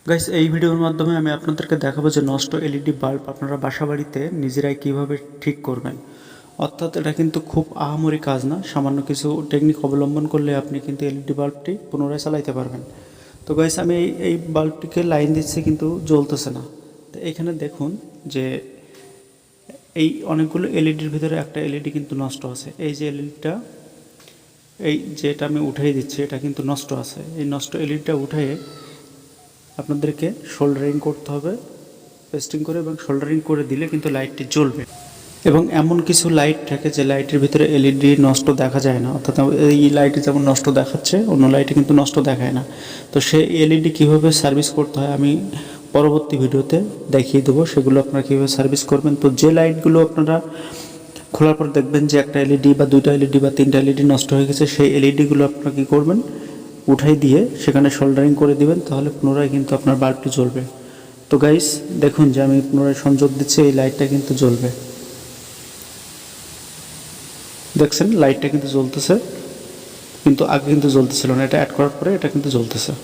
Guys, এই ভিডিওর মাধ্যমে আমি আপনাদেরকে দেখাবো যে নষ্ট এলইডি বাল্ব আপনারা বাসাবাড়িতে নিজেরাই কিভাবে ঠিক করবেন। অর্থাৎ এটা কিন্তু খুব আহামরি কাজ না, সামান্য কিছু টেকনিক অবলম্বন করলে আপনি কিন্তু এলইডি বাল্বটি পুনরায় চালাইতে পারবেন। তো গাইস, আমি এই বাল্বটিকে লাইন দিচ্ছি কিন্তু জ্বলতেছে না। তো এখানে দেখুন যে এই অনেকগুলো এলইডির ভিতরে একটা এলইডি কিন্তু নষ্ট আছে। এই যে এলইডিটা, এই যেটা আমি উঠাই দিচ্ছি, এটা কিন্তু নষ্ট আছে। এই নষ্ট এলইডিটা উঠিয়ে আপনাদেরকে সোল্ডারিং করতে হবে পেস্টিং করে, এবং সোল্ডারিং করে দিলে কিন্তু লাইটটি জ্বলবে। এবং এমন কিছু লাইট থাকে যে লাইটের ভিতরে এলইডি নষ্ট দেখা যায় না, অর্থাৎ এই লাইটে যেমন নষ্ট দেখাচ্ছে অন্য লাইটে কিন্তু নষ্ট দেখায় না। তো সেই এলইডি কীভাবে সার্ভিস করতে হয় আমি পরবর্তী ভিডিওতে দেখিয়ে দেবো, সেগুলো আপনারা কীভাবে সার্ভিস করবেন। তো যে লাইটগুলো আপনারা খোলার পর দেখবেন যে একটা এলইডি বা দুইটা এলইডি বা তিনটা এলইডি নষ্ট হয়ে গেছে, সেই এলইডিগুলো আপনারা কী করবেন, উঠাই দিয়ে সেখানে সোল্ডারিং করে দিবেন, তাহলে পুনরায় কিন্তু আপনার বাল্বটি জ্বলবে। তো গাইস, দেখুন যে আমি পুনরায় সংযোগ দিচ্ছি, এই লাইটটা কিন্তু জ্বলবে। দেখছেন লাইটটা কিন্তু জ্বলতেছে, কিন্তু আগে কিন্তু জ্বলতেছিল না, এটা অ্যাড করার পরে এটা কিন্তু জ্বলতেছে।